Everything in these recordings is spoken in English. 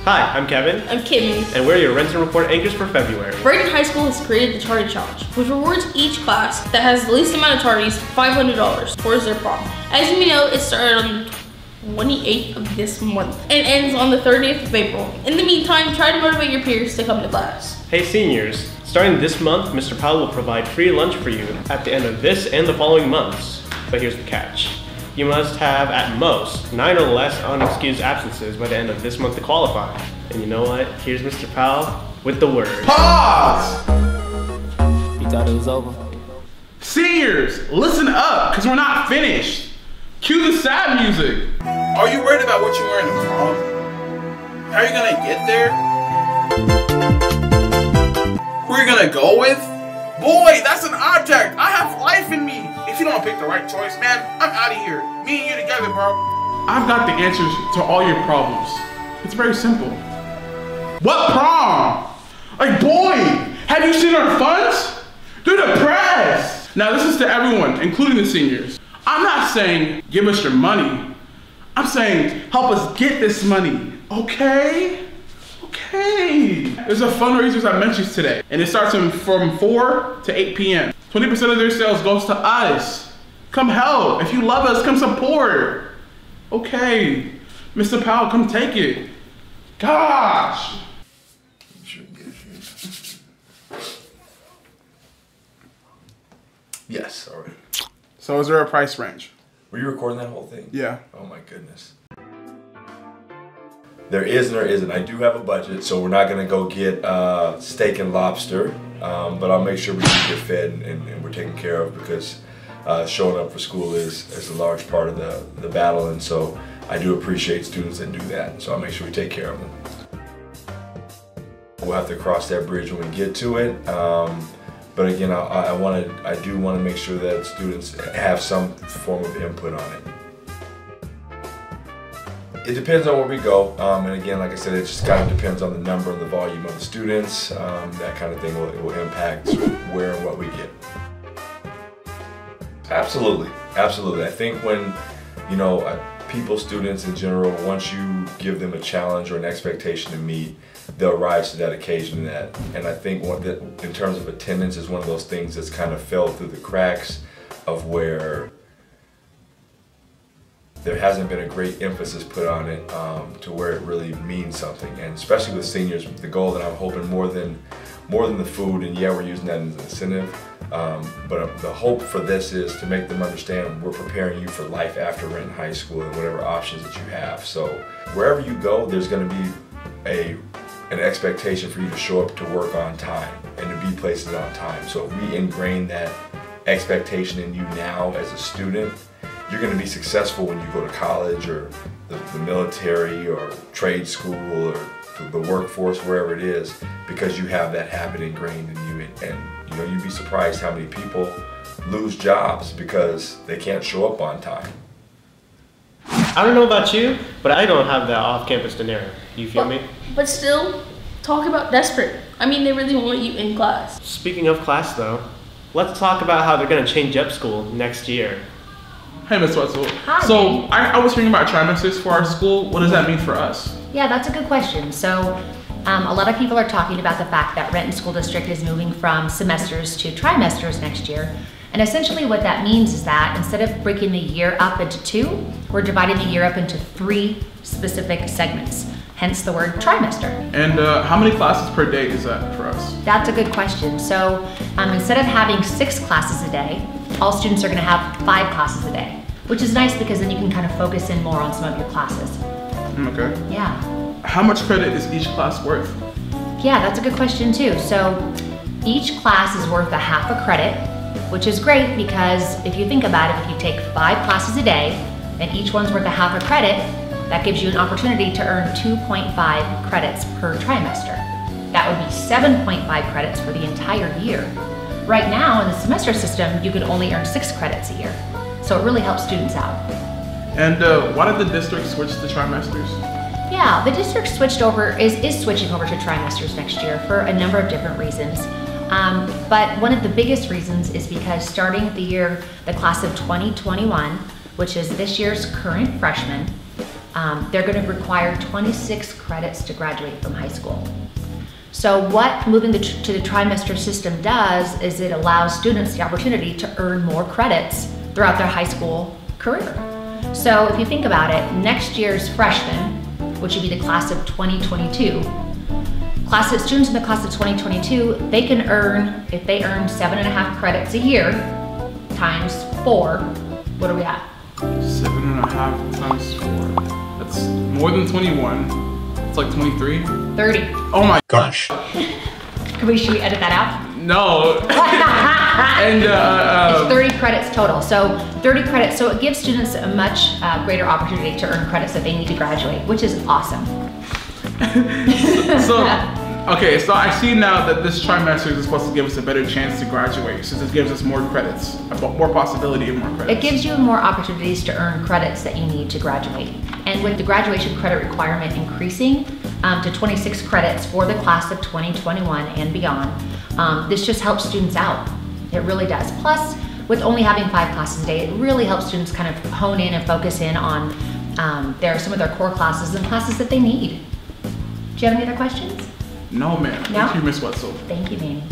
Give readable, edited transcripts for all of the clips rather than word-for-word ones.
Hi, I'm Kevin. I'm Kimmy. And we're your Renton Report anchors for February. Brighton High School has created the Tardy Challenge, which rewards each class that has the least amount of tardies $500 towards their prom. As you may know, it started on the 28th of this month and ends on the 30th of April. In the meantime, try to motivate your peers to come to class. Hey seniors, starting this month, Mr. Powell will provide free lunch for you at the end of this and the following months. But here's the catch. You must have, at most, 9 or less unexcused absences by the end of this month to qualify. And you know what? Here's Mr. Powell with the word. Pause! You thought it was over? Seniors, listen up, because we're not finished. Cue the sad music. Are you worried about what you're wearing to prom? How are you gonna get there? Who are you gonna go with? Boy, that's an object. I have life in me. If you don't pick the right choice, man, I'm out of here. Me and you together, bro. I've got the answers to all your problems. It's very simple. What prom? Like, boy, have you seen our funds? They're depressed. Now, this is to everyone, including the seniors. I'm not saying give us your money. I'm saying help us get this money, okay? Okay. There's a fundraiser at Menchie's today, and it starts from 4 to 8 p.m. 20% of their sales goes to us. Come help. If you love us, come support. Okay. Mr. Powell, come take it. Gosh. Yes, all right. So is there a price range? Were you recording that whole thing? Yeah. Oh my goodness. There is and there isn't. I do have a budget, so we're not gonna go get steak and lobster, but I'll make sure we do get fed and we're taken care of, because showing up for school is a large part of the battle, and so I do appreciate students that do that, so I'll make sure we take care of them. We'll have to cross that bridge when we get to it, but again, I do want to make sure that students have some form of input on it. It depends on where we go, and again, like I said, it just kind of depends on the number and the volume of the students. That kind of thing will impact where and what we get. Absolutely, absolutely. I think when, you know, people, students in general, once you give them a challenge or an expectation to meet, they'll rise to that occasion. And I think in terms of attendance is one of those things that's kind of fell through the cracks of where there hasn't been a great emphasis put on it to where it really means something. And especially with seniors, the goal that I'm hoping more than the food, and yeah, we're using that as an incentive, but the hope for this is to make them understand we're preparing you for life after Renton High School and whatever options that you have. So wherever you go, there's going to be an expectation for you to show up to work on time and to be places on time. So if we ingrain that expectation in you now as a student, you're going to be successful when you go to college or the military or trade school or the workforce, wherever it is, because you have that habit ingrained in you. And you know, you'd be surprised how many people lose jobs because they can't show up on time. I don't know about you, but I don't have that off-campus dinero. You feel me? But still, talk about desperate. I mean, they really want you in class. Speaking of class though, let's talk about how they're going to change up school next year. Hey, Ms. Wetzel. Hi. So I was hearing about trimesters for our school. What does that mean for us? Yeah, that's a good question. So a lot of people are talking about the fact that Renton School District is moving from semesters to trimesters next year. And essentially what that means is that instead of breaking the year up into 2, we're dividing the year up into 3 specific segments, hence the word trimester. And how many classes per day is that for us? That's a good question. So instead of having 6 classes a day, all students are gonna have 5 classes a day, which is nice because then you can kind of focus in more on some of your classes. Okay. Yeah. How much credit is each class worth? Yeah, that's a good question too. So each class is worth a half a credit, which is great because if you think about it, if you take 5 classes a day and each one's worth a half a credit, that gives you an opportunity to earn 2.5 credits per trimester. That would be 7.5 credits for the entire year. Right now in the semester system, you can only earn 6 credits a year. So it really helps students out. And why did the district switch to trimesters? Yeah, the district is switching over to trimesters next year for a number of different reasons. But one of the biggest reasons is because starting the class of 2021, which is this year's current freshmen, they're going to require 26 credits to graduate from high school. So what moving to the trimester system does is it allows students the opportunity to earn more credits throughout their high school career. So if you think about it, next year's freshmen, which would be the class of 2022, students in the class of 2022, they can earn, if they earn 7.5 credits a year times 4, what are we at? 7.5 times 4. That's more than 21. It's like 23. 30. Oh my gosh. Should we edit that out? No. And it's 30 credits total. So 30 credits. So it gives students a much greater opportunity to earn credits that they need to graduate, which is awesome. Okay, so I see now that this trimester is supposed to give us a better chance to graduate, since it gives us more credits, more possibility of more credits. It gives you more opportunities to earn credits that you need to graduate. And with the graduation credit requirement increasing to 26 credits for the class of 2021 and beyond, this just helps students out. It really does. Plus, with only having 5 classes a day, it really helps students kind of hone in and focus in on some of their core classes and classes that they need. Do you have any other questions? No, ma'am. No? Thank you, Miss Wetzel. Thank you, Danny.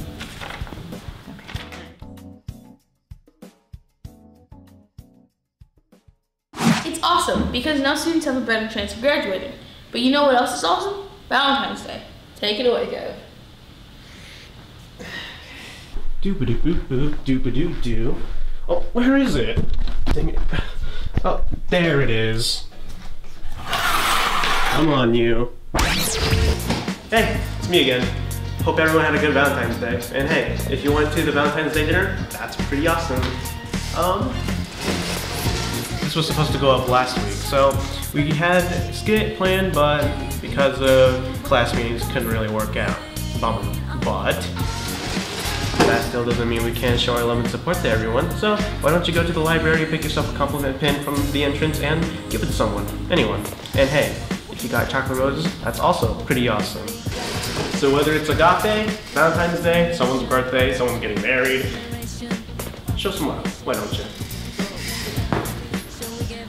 It's awesome because now students have a better chance of graduating. But you know what else is awesome? Valentine's Day. Take it away, Kev. Doop-a-doop-boop-doop-a-doop-doo. Oh, where is it? Dang it. Oh, there it is. Come on, you. Hey, it's me again. Hope everyone had a good Valentine's Day. And hey, if you went to the Valentine's Day dinner, that's pretty awesome. This was supposed to go up last week, so we had a skit planned, but because of class meetings, couldn't really work out. Bummer. But that still doesn't mean we can't show our love and support to everyone. So why don't you go to the library, pick yourself a compliment pin from the entrance, and give it to someone, anyone. And hey, if you got chocolate roses, that's also pretty awesome. So whether it's Agape, Valentine's Day, someone's birthday, someone's getting married, show some love, why don't you?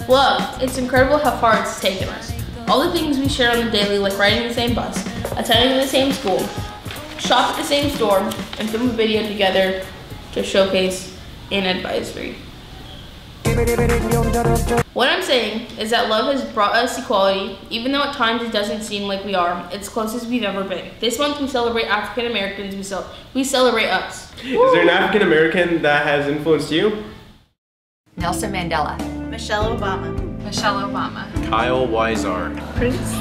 Love. It's incredible how far it's taken us. All the things we share on the daily, like riding the same bus, attending the same school, shop at the same store, and film a video together to showcase an advisory. What I'm saying is that love has brought us equality, even though at times it doesn't seem like we are. It's closest we've ever been. This month we celebrate African Americans, we celebrate us. Is there an African American that has influenced you? Nelson Mandela. Michelle Obama. Michelle Obama. Kyle Weisard. Prince.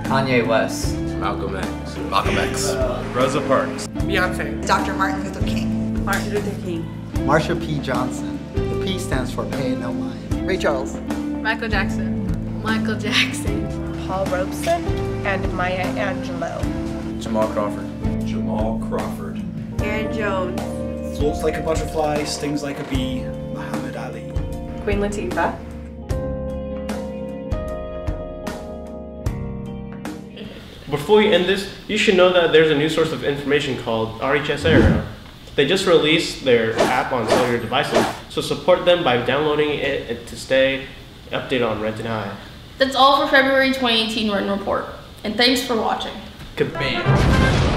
Kanye West. Malcolm X. Malcolm X. Rosa Parks. Beyonce. Dr. Martin Luther King. Martin Luther King. Marsha P. Johnson. The P stands for Pay No Mind. Ray Charles. Michael Jackson. Michael Jackson. Paul Robeson and Maya Angelou. Jamal Crawford. Jamal Crawford. Aaron Jones. Floats like a butterfly, stings like a bee. Muhammad Ali. Queen Latifah. Before we end this, you should know that there's a new source of information called RHS Aero. They just released their app on cellular devices, so support them by downloading it to stay updated on Renton High. That's all for February 2018 Renton Report, and thanks for watching. Kabam.